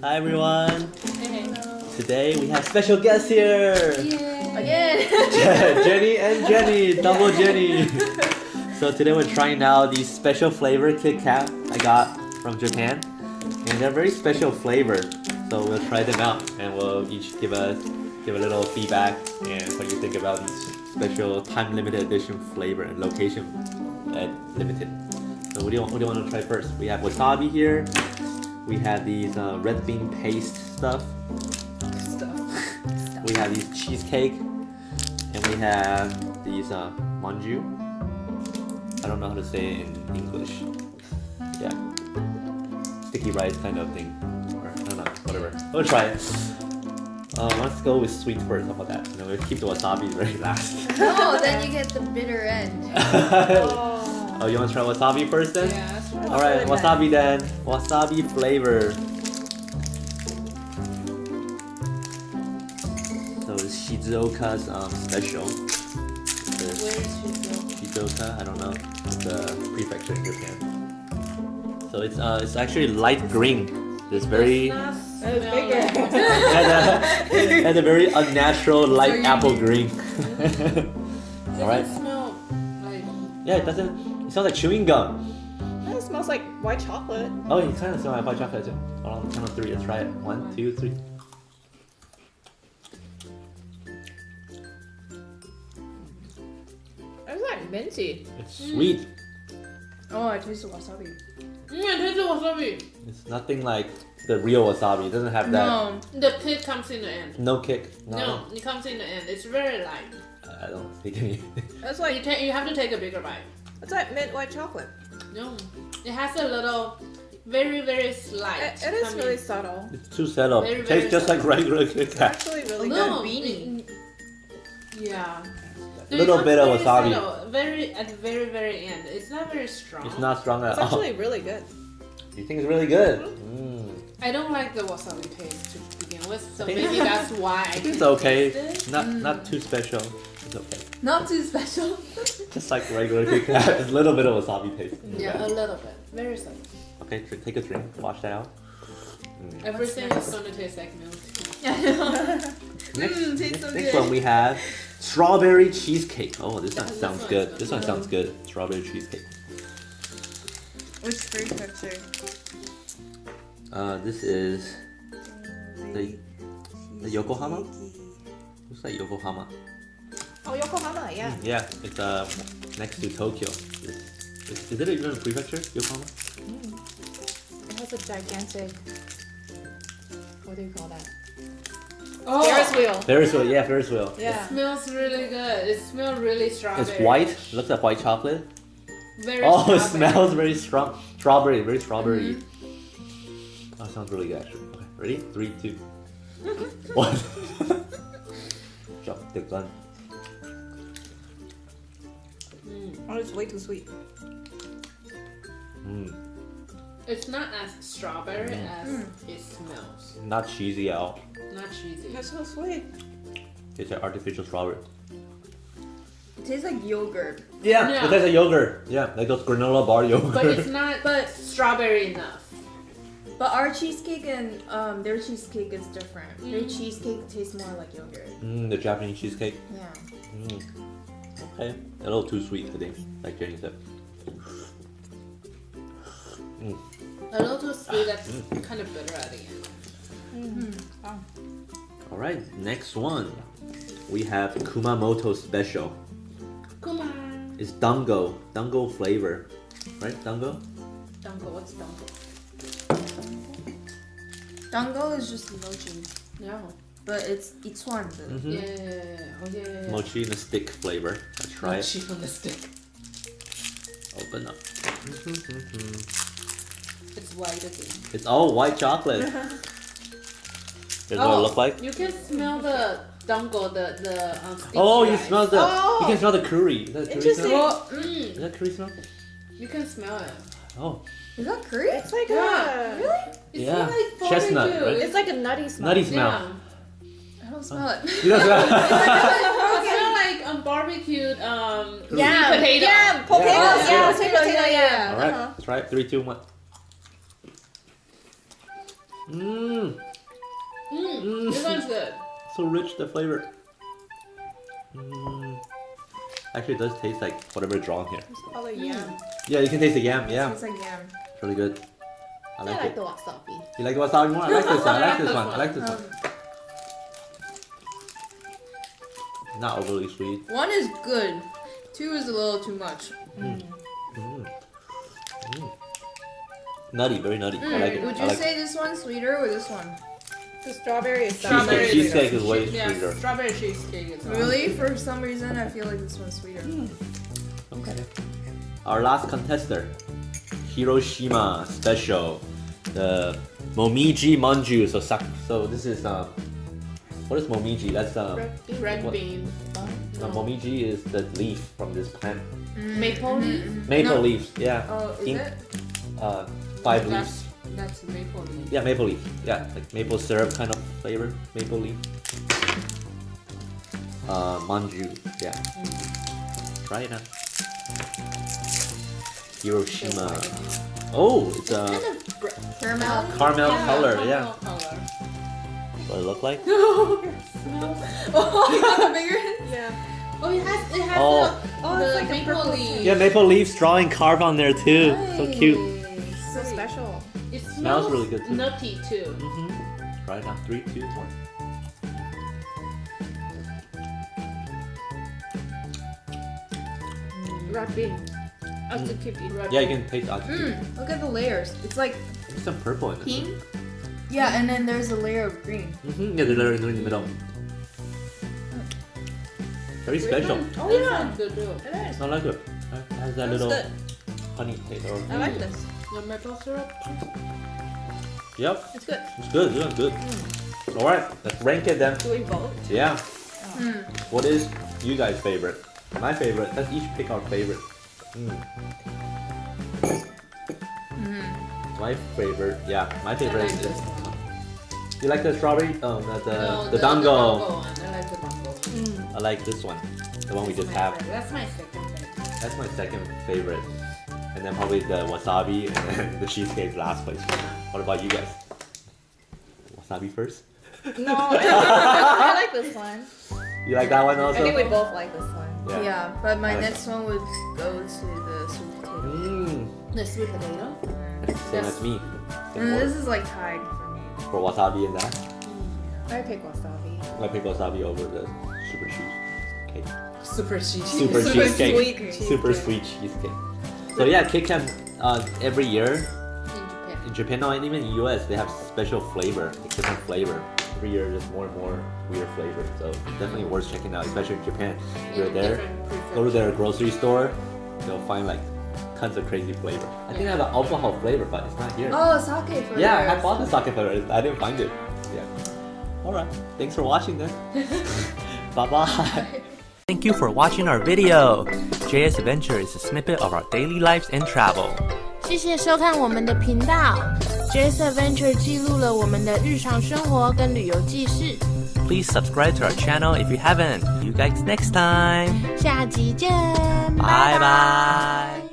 Hi everyone. Hello. Today we have special guests here. Again. Jenny and Jenny, double Jenny. So today we're trying out these special flavor Kit Kat I got from Japan, and they're very special flavor. So we'll try them out, and we'll each give a little feedback and what you think about these special time limited edition flavor and location limited. So what do you want to try first? We have wasabi here. We have these red bean paste stuff. We have these cheesecake, and we have these manju. I don't know how to say it in English. Yeah, sticky rice kind of thing, or I don't know, whatever. We'll try it. Let's go with sweet first. How about that? You know, we'll keep the wasabi very last. No, then you get the bitter end. Oh, you want to try wasabi first then? Yeah, that's right. All right, wasabi then. Wasabi flavor. So it's Shizuoka's special. Where is Shizuoka? Shizuoka, I don't know, the prefecture in Japan. So it's actually light green. It's very It's bigger. and a very unnatural light apple green. All right. Smell like Yeah, it doesn't. It smells like chewing gum. It smells like white chocolate. Oh, it kind of smells like white chocolate too. Hold on, count of three. Let's try it. 1, 2, 3. It's like minty. It's sweet. Oh, I taste the wasabi. it tastes like wasabi. It's nothing like the real wasabi. It doesn't have that. No. The kick comes in the end. No kick. No, it comes in the end. It's very light. I don't think any. It's You, like you have to take a bigger bite. it's like mint white chocolate. No, it has a little, very slight. It is coming. really subtle. It's too settled. Very, Tastes very just like subtle. regular Kit It's Kat. actually really No, good. yeah. Little It bit of comes very wasabi. subtle, very at the very end. It's not very strong. It's not strong at It's all. actually really good. You think it's really good? I don't like the wasabi taste to begin with, so I think- maybe that's why I It's can okay. taste it. Not too special. It's okay. Not too special. Just like regular Kit Kat. There's a little bit of wasabi taste. Yeah, a little bit. Very subtle. Okay, take a drink. Wash that out. Everything is gonna taste like milk. Next, tastes so next good. one we have strawberry cheesecake. Oh, this one Yeah, sounds this good. one's This one sounds good. Strawberry cheesecake. Which prefecture? This is the Yokohama. Looks like Yokohama. Oh, Yokohama, yeah. Yeah, it's next to Tokyo. Is it even a prefecture, Yokohama? It has a gigantic. What do you call that? Oh, Ferris wheel. Ferris wheel, yeah, Ferris wheel. Yeah. It smells really good. It smells really strawberry. It's white. Looks like white chocolate. Very Oh, it strawberry. smells very strong. Strawberry, very strawberry. Oh, it sounds really good actually. Okay, ready? 3, 2, 1. Drop the gun. Oh, it's way too sweet. It's not as strawberry as it smells. Not cheesy at all. Not cheesy. That's so sweet. It's an artificial strawberry. It tastes like yogurt. Yeah, Yeah. it tastes like yogurt. Yeah, like those granola bar yogurt. But it's not strawberry enough. But our cheesecake and their cheesecake is different. Their cheesecake tastes more like yogurt. The Japanese cheesecake. Yeah. Okay, a little too sweet, I think, like Jenny said. A little too sweet. That's kind of bitter at the end. All right, next one. We have Kumamoto Special. Come on. It's dango flavor, right? Dango. Dango. What's dango? Dango is just mochi, No. but it's Itsuan. Yeah. Oh yeah. Mochi in a stick flavor. Let's try it. Mochi on the stick. Open up. It's white again. It's all white chocolate. Here's what it look like. You can smell the dango, the sticky Oh, you rice. smell the. Oh. You can smell the curry. Is that curry Interesting. smell? Oh, Is that curry smell? you can smell it. Oh, Is that curry? It's like Yeah. a. It Yeah. smells like Chestnut, barbecue. right? It's like a nutty smell. nutty smell. Yeah. I don't smell it. You don't smell. It smells like barbecued Yeah, sweet potato. yeah, potatoes, Yeah, yeah, sweet potato, yeah. All right, let's try it. 3, 2, 1. Mmm. This one's good. So rich, the flavor. Actually, it does taste like whatever drawn here. It's probably yam. Yeah, you can taste the yam. Yeah, It's like yam. it's really good. I I like like it. the wasabi. You like the wasabi more? I like this one. I like this one. I like this one. Not overly sweet. 1 is good. 2 is a little too much. Nutty, very nutty. I like it. Would I you like say this one's sweeter or this one? The strawberry is cheesecake. Cheesecake is way Yeah, sweeter. strawberry cheesecake is Really? For some reason, I feel like this one's sweeter. Okay. Our last contestant, Hiroshima special, the Momiji Manju. So this is what is Momiji? That's red What? bean. Momiji is the leaf from this plant. Maple leaf? Maple No. leaves. Yeah. Oh, is In- it? 5 leaves. That's maple leaf. Yeah, maple leaf. Yeah, like maple syrup kind of flavor. Maple leaf. Manju. Yeah. Try it out. Hiroshima. Oh, it's a Caramel? caramel color. caramel Yeah. color. What it look like? Oh, you got the bigger? Yeah. Oh, it has Oh. the it's like a maple purple leaf. Yeah, maple leaves drawing carved on there too. So cute. So special. It Smells really good, too. nutty too. Try it out. 3, 2, 1. Red bean. I'll still keep eating. Yeah, you can taste altitude. Look at the layers. It's like There's some purple in it. pink. Yeah, and then there's a layer of green. Yeah, they're in the middle. Very special. Oh This yeah. one's good too. It is. I like it. It has that That's little good. honey taste. I like this. The maple syrup. Yep, It's good. it's good. Yeah, good. All right, let's rank it then. Do we vote? Yeah. Mm. What is you guys' favorite? My favorite. Let's each pick our favorite. My favorite. Yeah, my favorite like is. this one. You like the strawberry? No, The dango. one. I like the dango one. I like this one. The one we just have. That's my second favorite. That's my second favorite. And then probably the wasabi and then the cheesecake last place. What about you guys? Wasabi first? No, I like this one. You like that one I also? think we both like this one. Yeah, but my I like next one would go to the sweet potato. The sweet potato. Same as me. Same This order. is like tied for me. For wasabi and that. I pick wasabi. I pick wasabi over the super cheesecake. Super cheesy. Super cheesecake. sweet Super sweet cheesecake. So yeah, Kit Kat every year In Japan. in Japan and even in the US they have special flavor, like different flavor. Every year there's more and more weird flavor. So definitely worth checking out, especially in Japan. If you're there, go to their grocery store, you'll find like tons of crazy flavor. I think they have an alcohol flavor, but it's not here. Oh, sake for Yeah, I theirs. bought the sake flavor. I didn't find it. Yeah. Alright. Thanks for watching then. Bye bye. Thank you for watching our video. JS Adventure is a snippet of our daily lives and travel. 谢谢收看我们的频道 ，J's Adventure 记录了我们的日常生活跟旅游记事。 Please subscribe to our channel if you haven't. See you guys next time. 下集见， Bye bye.